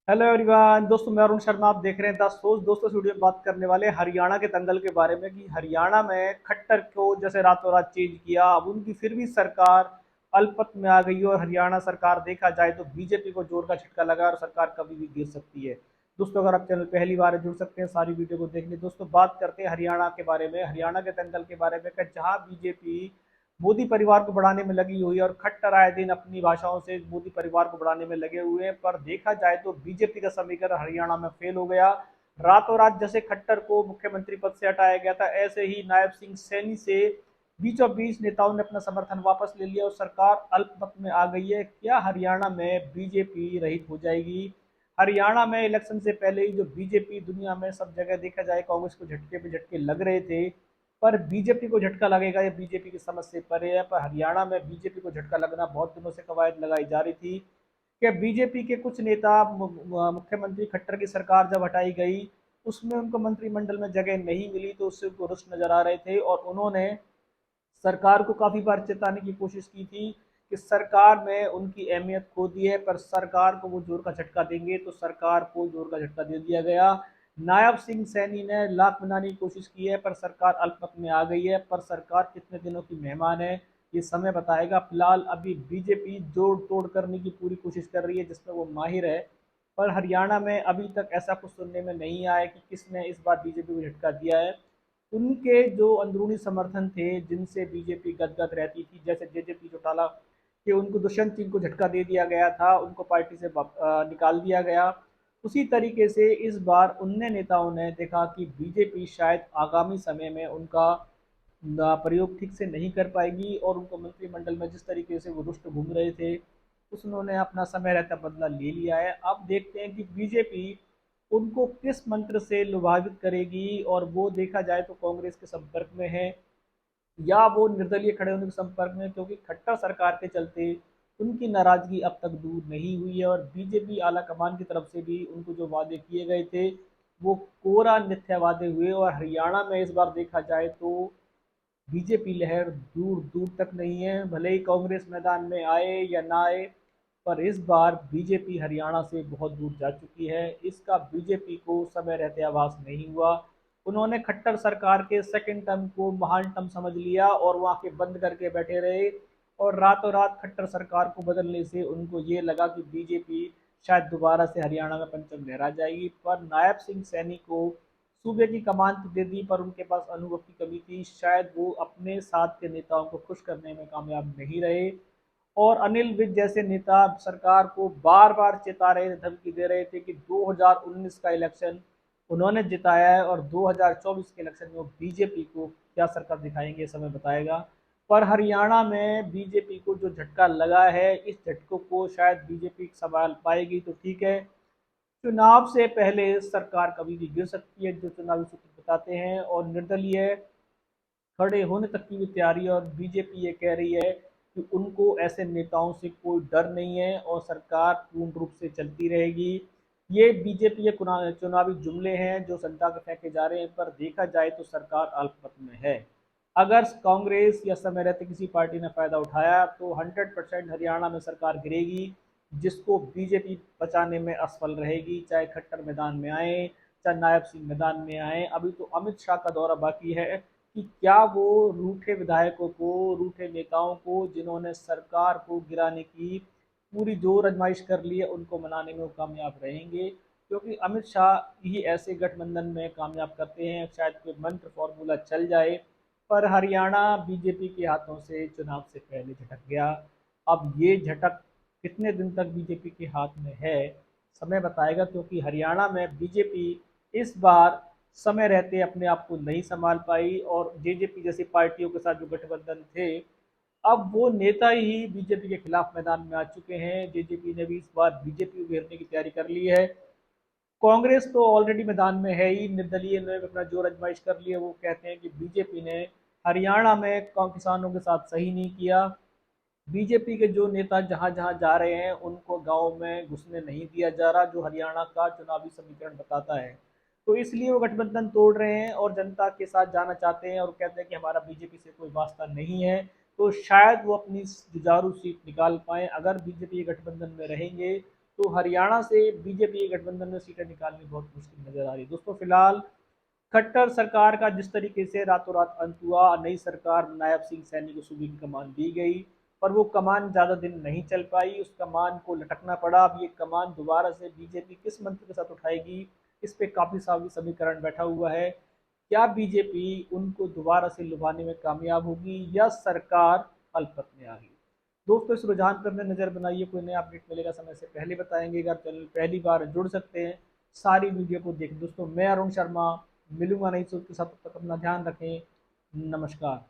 Hello everyone, दोस्तों मैं अरुण शर्मा। आप देख रहे हैं द सोच। दोस्तों इस वीडियो में बात करने वाले हैं हरियाणा के दंगल के बारे में कि हरियाणा में खट्टर को जैसे रातों रात चेंज किया, अब उनकी फिर भी सरकार अल्पत में आ गई है। और हरियाणा सरकार देखा जाए तो बीजेपी को जोर का झटका लगा और सरकार कभी भी गिर सकती है। दोस्तों अगर आप चैनल पहली बार जुड़ सकते हैं सारी वीडियो को देखने। दोस्तों बात करते हैं हरियाणा के बारे में, हरियाणा के दंगल के बारे में कि जहाँ बीजेपी मोदी परिवार को बढ़ाने में लगी हुई है और खट्टर आए दिन अपनी भाषाओं से मोदी परिवार को बढ़ाने में लगे हुए हैं। पर देखा जाए तो बीजेपी का समीकरण हरियाणा में फेल हो गया। रातों रात जैसे खट्टर को मुख्यमंत्री पद से हटाया गया था, ऐसे ही नायब सिंह सैनी से बीचों बीच नेताओं ने अपना समर्थन वापस ले लिया और सरकार अल्पमत में आ गई है। क्या हरियाणा में बीजेपी रहित हो जाएगी? हरियाणा में इलेक्शन से पहले ही जो बीजेपी, दुनिया में सब जगह देखा जाए कांग्रेस को झटके पे झटके लग रहे थे, पर बीजेपी को झटका लगेगा या बीजेपी की समझ से परे है। पर हरियाणा में बीजेपी को झटका लगना बहुत दिनों से कवायद लगाई जा रही थी कि बीजेपी के कुछ नेता, मुख्यमंत्री खट्टर की सरकार जब हटाई गई उसमें उनको मंत्रिमंडल में जगह नहीं मिली तो उससे उनको रुष्ट नजर आ रहे थे। और उन्होंने सरकार को काफी बार चेताने की कोशिश की थी कि सरकार में उनकी अहमियत खो दी है, पर सरकार को वो जोर का झटका देंगे। तो सरकार को जोर का झटका दे दिया गया। नायब सिंह सैनी ने लाख मनाने की कोशिश की है पर सरकार अल्पमत में आ गई है। पर सरकार कितने दिनों की मेहमान है ये समय बताएगा। फिलहाल अभी बीजेपी जोड़ तोड़ करने की पूरी कोशिश कर रही है जिसमें वो माहिर है। पर हरियाणा में अभी तक ऐसा कुछ सुनने में नहीं आया कि किसने इस बार बीजेपी को झटका दिया है। उनके जो अंदरूनी समर्थन थे जिनसे बीजेपी गदगद रहती थी, जैसे जेजेपी चौटाला कि उनको दुष्यंत सिंह को झटका दे दिया गया था, उनको पार्टी से निकाल दिया गया, उसी तरीके से इस बार उनने नेताओं ने देखा कि बीजेपी शायद आगामी समय में उनका प्रयोग ठीक से नहीं कर पाएगी और उनको मंत्रिमंडल में जिस तरीके से वो रुष्ट घूम रहे थे उसने अपना समय रहता बदला ले लिया है। अब देखते हैं कि बीजेपी उनको किस मंत्र से लुभावित करेगी। और वो देखा जाए तो कांग्रेस के संपर्क में है या वो निर्दलीय खड़े होने के संपर्क में, क्योंकि खट्टर सरकार के चलते उनकी नाराजगी अब तक दूर नहीं हुई है। और बीजेपी आला कमान की तरफ से भी उनको जो वादे किए गए थे वो कोरा मिथ्या वादे हुए। और हरियाणा में इस बार देखा जाए तो बीजेपी लहर दूर दूर तक नहीं है, भले ही कांग्रेस मैदान में आए या ना आए, पर इस बार बीजेपी हरियाणा से बहुत दूर जा चुकी है। इसका बीजेपी को समय रहते आभास नहीं हुआ। उन्होंने खट्टर सरकार के सेकंड टर्म को महान टर्म समझ लिया और वहां के बंद करके बैठे रहे। और रातों रात खट्टर सरकार को बदलने से उनको ये लगा कि बीजेपी शायद दोबारा से हरियाणा में पंचम लहरा जाएगी। पर नायब सिंह सैनी को सूबे की कमान तो दे दी पर उनके पास अनुभव की कमी थी, शायद वो अपने साथ के नेताओं को खुश करने में कामयाब नहीं रहे। और अनिल विज जैसे नेता सरकार को बार बार चेता रहे थे, धमकी दे रहे थे कि 2019 का इलेक्शन उन्होंने जिताया है और 2024 के इलेक्शन में वो बीजेपी को क्या सरकार दिखाएंगे समय बताएगा। पर हरियाणा में बीजेपी को जो झटका लगा है इस झटकों को शायद बीजेपी संभाल पाएगी तो ठीक है। चुनाव से पहले सरकार कभी भी गिर सकती है जो चुनावी सूत्र बताते हैं। और निर्दलीय खड़े होने तक की भी तैयारी है। और बीजेपी ये कह रही है कि उनको ऐसे नेताओं से कोई डर नहीं है और सरकार पूर्ण रूप से चलती रहेगी। ये बीजेपी के चुनावी जुमले हैं जो जनता को फेंके जा रहे हैं, पर देखा जाए तो सरकार अल्पमत में है। अगर कांग्रेस या समय रहते किसी पार्टी ने फायदा उठाया तो 100% हरियाणा में सरकार गिरेगी, जिसको बीजेपी बचाने में असफल रहेगी, चाहे खट्टर मैदान में आए चाहे नायब सिंह मैदान में आए। अभी तो अमित शाह का दौरा बाकी है कि क्या वो रूठे विधायकों को, रूठे नेताओं को जिन्होंने सरकार को गिराने की पूरी जोर आजमाइश कर ली है, उनको मनाने में वो कामयाब रहेंगे। क्योंकि अमित शाह ही ऐसे गठबंधन में कामयाब करते हैं, शायद कोई मंत्र फॉर्मूला चल जाए। पर हरियाणा बीजेपी के हाथों से चुनाव से पहले झटक गया। अब ये झटक कितने दिन तक बीजेपी के हाथ में है समय बताएगा, क्योंकि हरियाणा में बीजेपी इस बार समय रहते अपने आप को नहीं संभाल पाई और जेजेपी जैसी पार्टियों के साथ जो गठबंधन थे, अब वो नेता ही बीजेपी के खिलाफ मैदान में आ चुके हैं। जेजेपी ने भी इस बार बीजेपी को घेरने की तैयारी कर ली है। कांग्रेस तो ऑलरेडी मैदान में है ही, निर्दलीय ने अपना जोर आजमाइश कर लिया। वो कहते हैं कि बीजेपी ने हरियाणा में किसानों के साथ सही नहीं किया। बीजेपी के जो नेता जहां जहां जा रहे हैं उनको गांव में घुसने नहीं दिया जा रहा, जो हरियाणा का चुनावी समीकरण बताता है। तो इसलिए वो गठबंधन तोड़ रहे हैं और जनता के साथ जाना चाहते हैं और कहते हैं कि हमारा बीजेपी से कोई वास्ता नहीं है। तो शायद वो अपनी जुझारू सीट निकाल पाए। अगर बीजेपी गठबंधन में रहेंगे तो हरियाणा से बीजेपी के गठबंधन में सीटें निकालनी बहुत मुश्किल नजर आ रही है। दोस्तों फिलहाल खट्टर सरकार का जिस तरीके से रातों रात अंत हुआ, नई सरकार नायब सिंह सैनी को सूबे की कमान दी गई, पर वो कमान ज़्यादा दिन नहीं चल पाई, उस कमान को लटकना पड़ा। अब ये कमान दोबारा से बीजेपी किस मंत्र के साथ उठाएगी, इस पे काफ़ी सारी समीकरण बैठा हुआ है। क्या बीजेपी उनको दोबारा से लुभाने में कामयाब होगी या सरकार अल्पत में आ गई? दोस्तों इस रुझान पर अपने नज़र बनाइए, कोई नया अपडेट मिलेगा समय से पहले बताएंगे। अगर चैनल पहली बार जुड़ सकते हैं, सारी वीडियो को देखें। दोस्तों मैं अरुण शर्मा मिलूंगा नई सोच के साथ, तब तक अपना ध्यान रखें। नमस्कार।